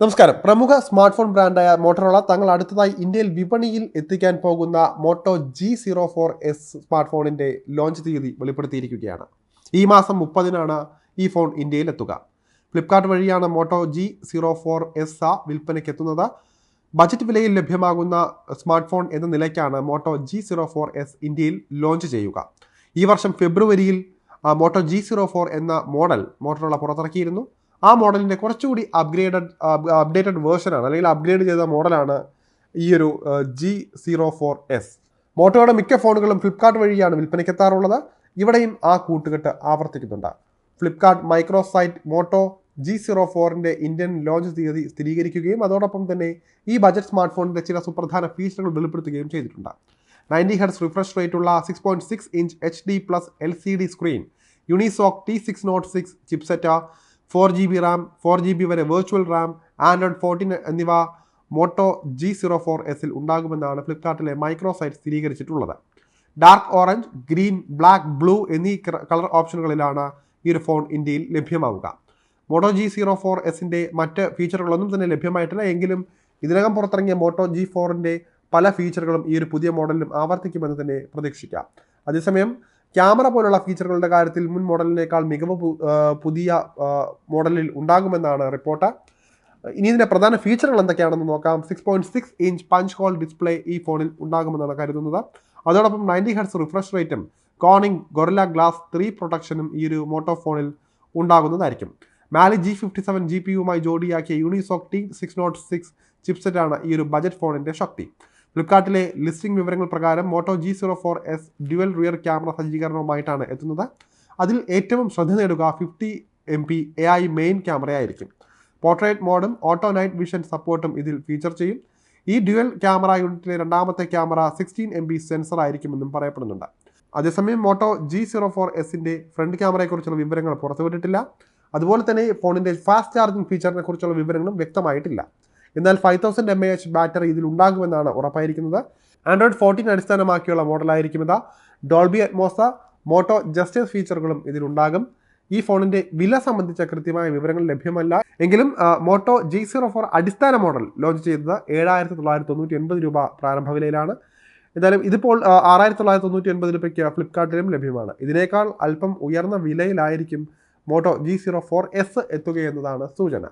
നമസ്കാരം. പ്രമുഖ smart phone ബ്രാൻഡായ Motorola തങ്ങൾ അടുത്തതായി ഇന്ത്യയിൽ വിപണിയിൽ എത്തിക്കാൻ പോകുന്ന മോട്ടോ G04S സ്മാർട്ട് ഫോണിന്റെ ലോഞ്ച് തീയതി വെളിപ്പെടുത്തിയിരിക്കുകയാണ്. ഈ മാസം 30-നാണ് ഈ ഫോൺ ഇന്ത്യയിൽ എത്തുക. ഫ്ലിപ്കാർട്ട് വഴിയാണ് മോട്ടോ G04S വിൽപ്പനയ്ക്ക് എത്തുന്നത്. ബജറ്റ് വിലയിൽ ലഭ്യമാകുന്ന സ്മാർട്ട് ഫോൺ എന്ന നിലയ്ക്കാണ് മോട്ടോ G04S ഇന്ത്യയിൽ ലോഞ്ച് ചെയ്യുക. ഈ വർഷം ഫെബ്രുവരിയിൽ മോട്ടോ G04 എന്ന മോഡൽ മോട്ടറോള പുറത്തിറക്കിയിരുന്നു. ആ മോഡലിൻ്റെ കുറച്ചുകൂടി അപ്ഡേറ്റഡ് വേർഷനാണ്, അല്ലെങ്കിൽ അപ്ഗ്രേഡ് ചെയ്ത മോഡലാണ് ഈ ഒരു G04S. മോട്ടോയുടെ മിക്ക ഫോണുകളും ഫ്ലിപ്കാർട്ട് വഴിയാണ് വിൽപ്പനയ്ക്കെത്താറുള്ളത്. ഇവിടെയും ആ കൂട്ടുകെട്ട് ആവർത്തിക്കുന്നുണ്ട്. ഫ്ലിപ്കാർട്ട് മൈക്രോസൈറ്റ് മോട്ടോ G04ൻ്റെ ഇന്ത്യൻ ലോഞ്ച് തീയതി സ്ഥിരീകരിക്കുകയും അതോടൊപ്പം തന്നെ ഈ ബജറ്റ് സ്മാർട്ട് ഫോണിൻ്റെ ചില സുപ്രധാന ഫീച്ചറുകൾ വെളിപ്പെടുത്തുകയും ചെയ്തിട്ടുണ്ട്. 90 Hz റിഫ്രഷ് റേറ്റുള്ള 6.6 inch HD+ LCD screen, Unisoc T606 chipset, 4GB RAM, 4GB വരെ വെർച്വൽ റാം, ആൻഡ്രോയിഡ് 14 എന്നിവ മോട്ടോ G04Sൽ ഉണ്ടാകുമെന്നാണ് ഫ്ലിപ്കാർട്ടിലെ മൈക്രോസൈറ്റ് സ്ഥിരീകരിച്ചിട്ടുള്ളത്. Dark orange, green, black, blue എന്നീ കളർ ഓപ്ഷനുകളിലാണ് ഈ ഒരു ഫോൺ ഇന്ത്യയിൽ ലഭ്യമാവുക. മോട്ടോ G04Sൻ്റെ മറ്റ് ഫീച്ചറുകളൊന്നും തന്നെ ലഭ്യമായിട്ടില്ല. എങ്കിലും ഇതിനകം പുറത്തിറങ്ങിയ മോട്ടോ G4ൻ്റെ പല ഫീച്ചറുകളും ഈ ഒരു പുതിയ മോഡലിലും ആവർത്തിക്കുമെന്ന് തന്നെ പ്രതീക്ഷിക്കാം. അതേസമയം ക്യാമറ പോലുള്ള ഫീച്ചറുകളുടെ കാര്യത്തിൽ മുൻ മോഡലിനേക്കാൾ മികവ് പുതിയ മോഡലിൽ ഉണ്ടാകുമെന്നാണ് റിപ്പോർട്ട്. ഇനി ഇതിൻ്റെ പ്രധാന ഫീച്ചറുകൾ എന്തൊക്കെയാണെന്ന് നോക്കാം. 6.6 ഇഞ്ച് പഞ്ച് ഹോൾ ഡിസ്പ്ലേ ഈ ഫോണിൽ ഉണ്ടാകുമെന്നാണ് കരുതുന്നത്. അതോടൊപ്പം 90 Hz റിഫ്രഷ് റേറ്റും കോർണിംഗ് ഗൊറില്ല ഗ്ലാസ് 3 പ്രൊട്ടക്ഷനും ഈ ഒരു മോട്ടോ ഫോണിൽ ഉണ്ടാകുന്നതായിരിക്കും. മാലി G57 GPUമായി ജോഡിയാക്കിയ യൂണിസോക് T606 ചിപ്സെറ്റാണ് ഈ ഒരു ബജറ്റ് ഫോണിൻ്റെ ശക്തി. ഫ്ലിപ്കാർട്ടിലെ ലിസ്റ്റിംഗ് വിവരങ്ങൾ പ്രകാരം Moto G04S dual rear camera സജ്ജീകരണവുമായിട്ടാണ് എത്തുന്നത്. അതിൽ ഏറ്റവും ശ്രദ്ധ നേടുക 50MP AI മെയിൻ ക്യാമറയായിരിക്കും. പോർട്രേറ്റ് മോഡും ഓട്ടോ നൈറ്റ് വിഷൻ സപ്പോർട്ടും ഇതിൽ ഫീച്ചർ ചെയ്യും. ഈ ഡ്യുവൽ ക്യാമറ യൂണിറ്റിലെ രണ്ടാമത്തെ ക്യാമറ 16MP സെൻസർ ആയിരിക്കുമെന്നും പറയപ്പെടുന്നുണ്ട്. അതേസമയം മോട്ടോ G04Sൻ്റെ ഫ്രണ്ട് ക്യാമറയെക്കുറിച്ചുള്ള വിവരങ്ങൾ പുറത്തുവിട്ടിട്ടില്ല. അതുപോലെ തന്നെ ഫോണിൻ്റെ ഫാസ്റ്റ് ചാർജിംഗ് ഫീച്ചറിനെ കുറിച്ചുള്ള വിവരങ്ങളും വ്യക്തമായിട്ടില്ല. എന്നാൽ 5000 mAh ബാറ്ററി ഇതിൽ ഉണ്ടാകുമെന്നാണ് ഉറപ്പായിരിക്കുന്നത്. ആൻഡ്രോയിഡ് 14 അടിസ്ഥാനമാക്കിയുള്ള മോഡലായിരിക്കും ഇത്. ഡോൾബി അറ്റ്മോസ്, മോട്ടോ ജസ്റ്റിസ് ഫീച്ചറുകളും ഇതിലുണ്ടാകും. ഈ ഫോണിൻ്റെ വില സംബന്ധിച്ച കൃത്യമായ വിവരങ്ങൾ ലഭ്യമല്ല. എങ്കിലും മോട്ടോ G04 അടിസ്ഥാന മോഡൽ ലോഞ്ച് ചെയ്തത് 7999 രൂപ പ്രാരംഭ വിലയിലാണ്. എന്തായാലും ഇതിപ്പോൾ 6999 രൂപയ്ക്ക് ഫ്ലിപ്കാർട്ടിലും ലഭ്യമാണ്. ഇതിനേക്കാൾ അല്പം ഉയർന്ന വിലയിലായിരിക്കും മോട്ടോ G04S എത്തുകയെന്നതാണ് സൂചന.